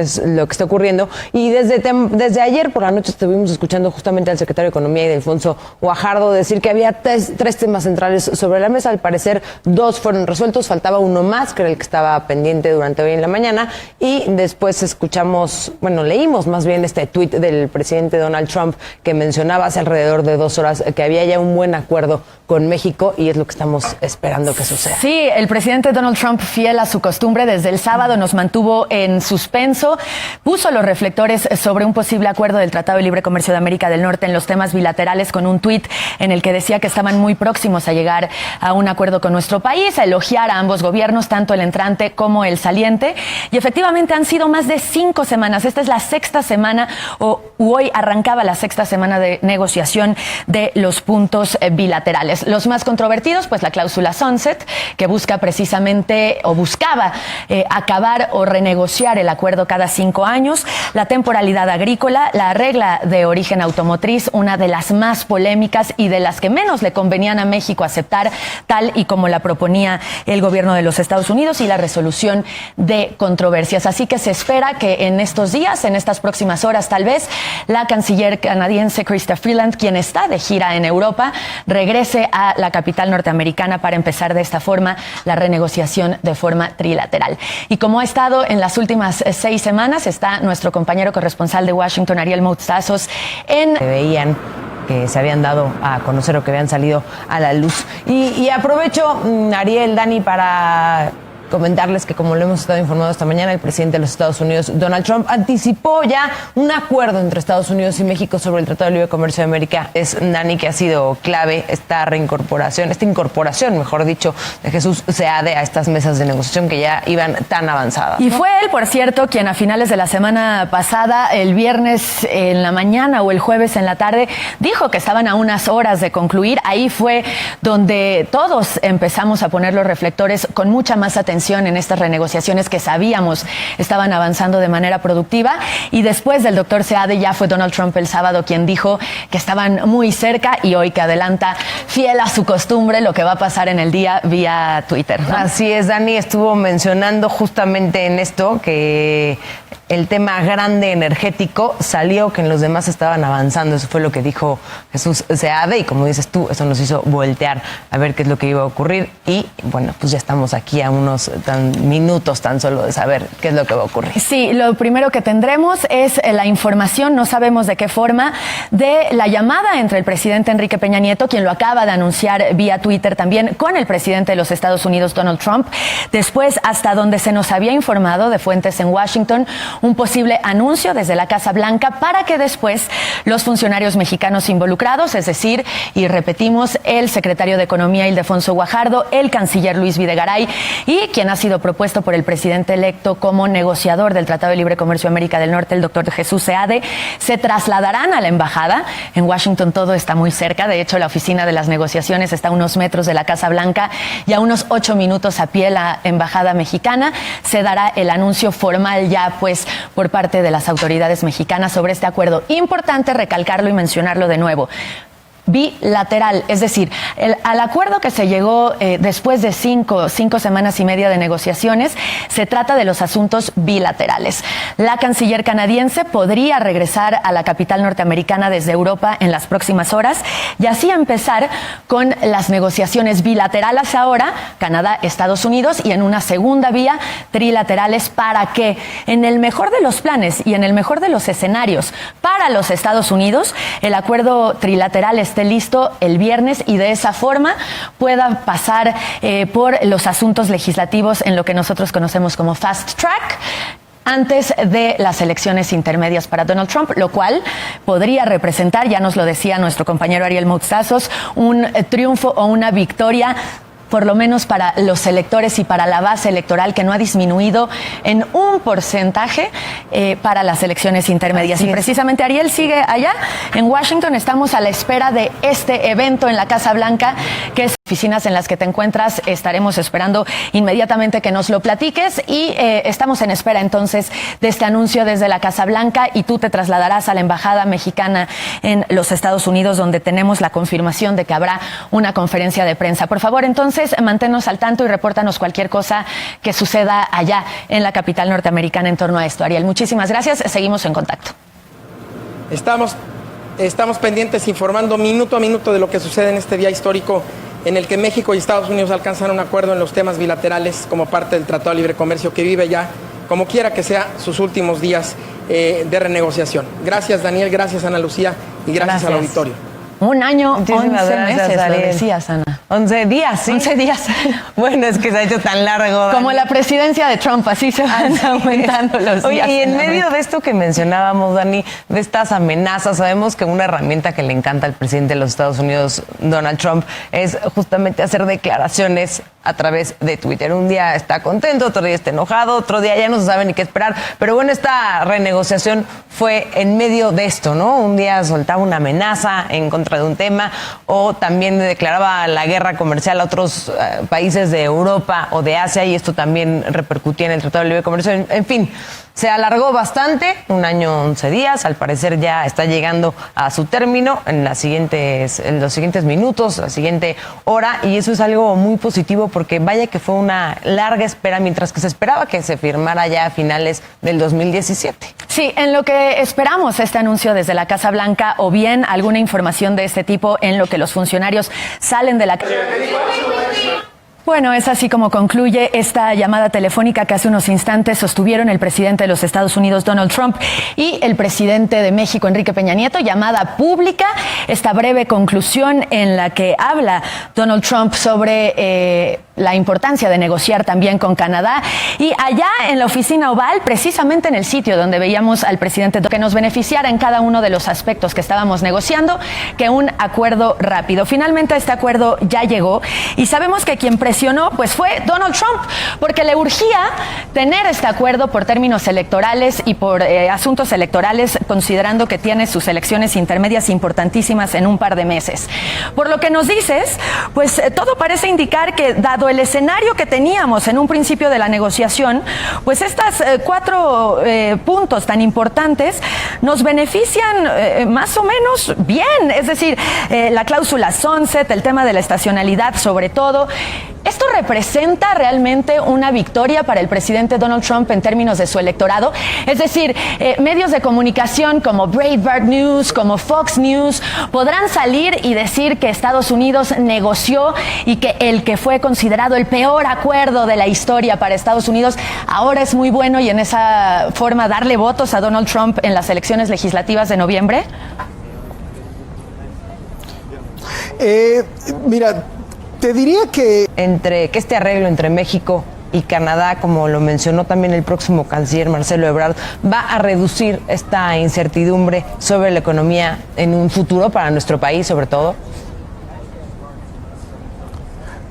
Es lo que está ocurriendo. Y desde ayer por la noche estuvimos escuchando justamente al secretario de Economía, Ildefonso Guajardo, decir que había tres temas centrales sobre la mesa. Al parecer, 2 fueron resueltos, faltaba uno más, que era el que estaba pendiente durante hoy en la mañana. Y después leímos más bien este tuit del presidente Donald Trump que mencionaba hace alrededor de 2 horas que había ya un buen acuerdo con México, y es lo que estamos esperando que suceda. Sí, el presidente Donald Trump, fiel a su costumbre, desde el sábado nos mantuvo en suspenso, puso los reflectores sobre un posible acuerdo del Tratado de Libre Comercio de América del Norte en los temas bilaterales, con un tuit en el que decía que estaban muy próximos a llegar a un acuerdo con nuestro país, a elogiar a ambos gobiernos, tanto el entrante como el saliente. Y efectivamente han sido más de 5 semanas. Esta es la 6ª semana, hoy arrancaba la 6ª semana de negociación de los puntos bilaterales. Los más controvertidos, pues la cláusula Sunset, que busca precisamente, o buscaba acabar o renegociar el acuerdo cada 5 años, la temporalidad agrícola, la regla de origen automotriz, una de las más polémicas y de las que menos le convenían a México aceptar, tal y como la proponía el gobierno de los Estados Unidos, y la resolución de controversias. Así que se espera que en estos días, en estas próximas horas tal vez, la canciller canadiense Chrystia Freeland, quien está de gira en Europa, regrese a la capital norteamericana para empezar de esta forma la renegociación de forma trilateral. Y como ha estado en las últimas 6 semanas, está nuestro compañero corresponsal de Washington, Ariel Moutazos, veían que se habían dado a conocer o que habían salido a la luz. Y aprovecho, Ariel, Dani, para comentarles que, como lo hemos estado informando esta mañana, el presidente de los Estados Unidos, Donald Trump, anticipó ya un acuerdo entre Estados Unidos y México sobre el Tratado de Libre Comercio de América. Es, Dani, que ha sido clave esta incorporación, mejor dicho, de Jesús Seade a estas mesas de negociación que ya iban tan avanzadas, ¿no? Y fue él, por cierto, quien a finales de la semana pasada, el viernes en la mañana o el jueves en la tarde, dijo que estaban a unas horas de concluir. Ahí fue donde todos empezamos a poner los reflectores con mucha más atención en estas renegociaciones que sabíamos estaban avanzando de manera productiva. Y después del doctor Seade, ya fue Donald Trump el sábado quien dijo que estaban muy cerca, y hoy que adelanta, fiel a su costumbre, lo que va a pasar en el día vía Twitter, ¿no? Así es, Dani, estuvo mencionando justamente en esto que el tema grande energético salió, que en los demás estaban avanzando. Eso fue lo que dijo Jesús Seade, y como dices tú, eso nos hizo voltear a ver qué es lo que iba a ocurrir. Y bueno, pues ya estamos aquí a unos minutos tan solo de saber qué es lo que va a ocurrir. Sí, lo primero que tendremos es la información, no sabemos de qué forma, de la llamada entre el presidente Enrique Peña Nieto, quien lo acaba de anunciar vía Twitter también, con el presidente de los Estados Unidos, Donald Trump. Después, hasta donde se nos había informado de fuentes en Washington, un posible anuncio desde la Casa Blanca para que después los funcionarios mexicanos involucrados, es decir, y repetimos, el secretario de Economía, Ildefonso Guajardo, el canciller Luis Videgaray, y quien ha sido propuesto por el presidente electo como negociador del Tratado de Libre Comercio de América del Norte, el doctor Jesús Seade, se trasladarán a la embajada. En Washington todo está muy cerca. De hecho, la oficina de las negociaciones está a unos metros de la Casa Blanca, y a unos 8 minutos a pie la embajada mexicana. Se dará el anuncio formal ya, pues, por parte de las autoridades mexicanas sobre este acuerdo. Importante recalcarlo y mencionarlo de nuevo. Bilateral, es decir, al acuerdo que se llegó después de 5 semanas y media de negociaciones, se trata de los asuntos bilaterales. La canciller canadiense podría regresar a la capital norteamericana desde Europa en las próximas horas, y así empezar con las negociaciones bilaterales ahora, Canadá, Estados Unidos, y en una segunda vía, trilaterales, para que en el mejor de los planes y en el mejor de los escenarios para los Estados Unidos, el acuerdo trilateral esté listo el viernes, y de esa forma pueda pasar por los asuntos legislativos en lo que nosotros conocemos como fast track, antes de las elecciones intermedias para Donald Trump, lo cual podría representar, ya nos lo decía nuestro compañero Ariel Moutazos, un triunfo o una victoria, por lo menos para los electores y para la base electoral, que no ha disminuido en un porcentaje para las elecciones intermedias. Y precisamente Ariel sigue allá en Washington. Estamos a la espera de este evento en la Casa Blanca, que es oficinas en las que te encuentras, estaremos esperando inmediatamente que nos lo platiques y estamos en espera entonces de este anuncio desde la Casa Blanca y tú te trasladarás a la Embajada Mexicana en los Estados Unidos, donde tenemos la confirmación de que habrá una conferencia de prensa. Por favor, entonces, manténnos al tanto y repórtanos cualquier cosa que suceda allá en la capital norteamericana en torno a esto. Ariel, muchísimas gracias. Seguimos en contacto. Estamos pendientes, informando minuto a minuto de lo que sucede en este día histórico en el que México y Estados Unidos alcanzan un acuerdo en los temas bilaterales como parte del Tratado de Libre Comercio que vive ya, como quiera que sea, sus últimos días de renegociación. Gracias, Daniel, gracias, Ana Lucía, y gracias al auditorio. Un año, Muchísimas 11 gracias, meses, Ariel. lo decías, Ana. 11 días, sí. 11 días. Bueno, es que se ha hecho tan largo. Dani. Como la presidencia de Trump, así se van aumentando los días. Oye, y en medio de esto que mencionábamos, Dani, de estas amenazas, sabemos que una herramienta que le encanta al presidente de los Estados Unidos, Donald Trump, es justamente hacer declaraciones a través de Twitter. Un día está contento, otro día está enojado, otro día ya no se sabe ni qué esperar. Pero bueno, esta renegociación fue en medio de esto, ¿no? Un día soltaba una amenaza en contra de un tema, o también declaraba la guerra comercial a otros países de Europa o de Asia, y esto también repercutía en el Tratado de Libre Comercio. En fin, se alargó bastante, un año, 11 días, al parecer ya está llegando a su término en los siguientes minutos, la siguiente hora, y eso es algo muy positivo porque vaya que fue una larga espera, mientras que se esperaba que se firmara ya a finales del 2017. Sí, en lo que esperamos este anuncio desde la Casa Blanca o bien alguna información de este tipo en lo que los funcionarios salen de la casa. Bueno, es así como concluye esta llamada telefónica que hace unos instantes sostuvieron el presidente de los Estados Unidos, Donald Trump, y el presidente de México, Enrique Peña Nieto. Llamada pública, esta breve conclusión en la que habla Donald Trump sobre la importancia de negociar también con Canadá. Y allá en la oficina oval, precisamente en el sitio donde veíamos al presidente, que nos beneficiara en cada uno de los aspectos que estábamos negociando, que un acuerdo rápido. Finalmente este acuerdo ya llegó y sabemos que quien presionó pues fue Donald Trump, porque le urgía tener este acuerdo por términos electorales y por asuntos electorales, considerando que tiene sus elecciones intermedias importantísimas en un par de meses. Por lo que nos dices, pues todo parece indicar que, dado el escenario que teníamos en un principio de la negociación, pues estas 4 puntos tan importantes nos benefician más o menos bien. Es decir, la cláusula sunset, el tema de la estacionalidad sobre todo. ¿Esto representa realmente una victoria para el presidente Donald Trump en términos de su electorado? Es decir, medios de comunicación como Breitbart News, como Fox News, podrán salir y decir que Estados Unidos negoció y que el que fue considerado el peor acuerdo de la historia para Estados Unidos ahora es muy bueno, y en esa forma darle votos a Donald Trump en las elecciones legislativas de noviembre. Mira, te diría que este arreglo entre México y Canadá, como lo mencionó también el próximo canciller Marcelo Ebrard, va a reducir esta incertidumbre sobre la economía en un futuro para nuestro país, sobre todo.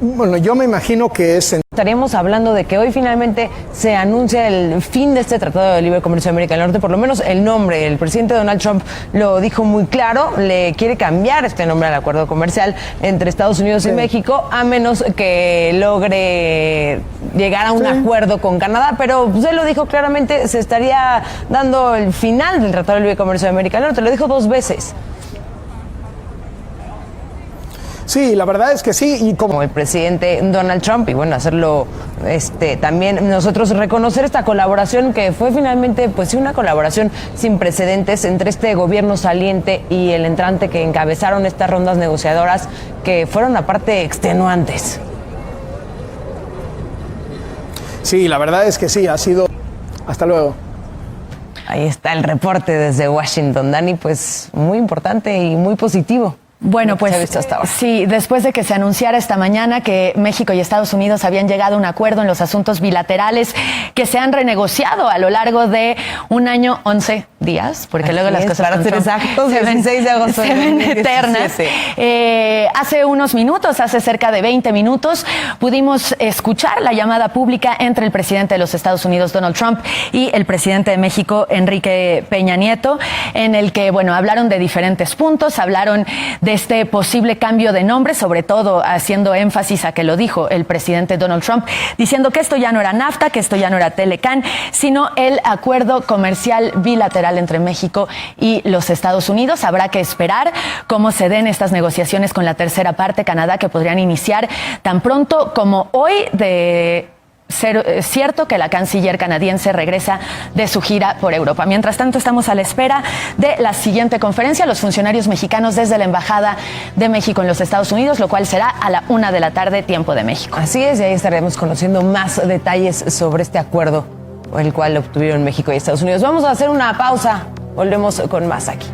Bueno, yo me imagino que Estaríamos hablando de que hoy finalmente se anuncia el fin de este Tratado de Libre Comercio de América del Norte, por lo menos el nombre. El presidente Donald Trump lo dijo muy claro, le quiere cambiar este nombre al acuerdo comercial entre Estados Unidos y México, a menos que logre llegar a un acuerdo con Canadá, pero pues, él lo dijo claramente, se estaría dando el final del Tratado de Libre Comercio de América del Norte, lo dijo 2 veces. Sí, la verdad es que sí. Y como el presidente Donald Trump, y bueno, hacerlo también nosotros reconocer esta colaboración que fue finalmente pues una colaboración sin precedentes entre este gobierno saliente y el entrante que encabezaron estas rondas negociadoras que fueron aparte extenuantes. Sí, la verdad es que sí, ha sido. Hasta luego. Ahí está el reporte desde Washington, Dani, pues muy importante y muy positivo. Bueno, pues sí, después de que se anunciara esta mañana que México y Estados Unidos habían llegado a un acuerdo en los asuntos bilaterales que se han renegociado a lo largo de un año, 11 días, porque luego las cosas para ser exactos, 16 de agosto se ven eternas. Hace unos minutos, hace cerca de 20 minutos, pudimos escuchar la llamada pública entre el presidente de los Estados Unidos, Donald Trump, y el presidente de México, Enrique Peña Nieto, en el que, bueno, hablaron de diferentes puntos, hablaron de este posible cambio de nombre, sobre todo haciendo énfasis a que lo dijo el presidente Donald Trump, diciendo que esto ya no era NAFTA, que esto ya no era Telecán, sino el acuerdo comercial bilateral entre México y los Estados Unidos. Habrá que esperar cómo se den estas negociaciones con la tercera parte, Canadá, que podrían iniciar tan pronto como hoy, de ser cierto que la canciller canadiense regresa de su gira por Europa. Mientras tanto, estamos a la espera de la siguiente conferencia, los funcionarios mexicanos desde la Embajada de México en los Estados Unidos, lo cual será a la 1:00 p.m, tiempo de México. Así es, y ahí estaremos conociendo más detalles sobre este acuerdo, el cual obtuvieron México y Estados Unidos. Vamos a hacer una pausa, volvemos con más aquí.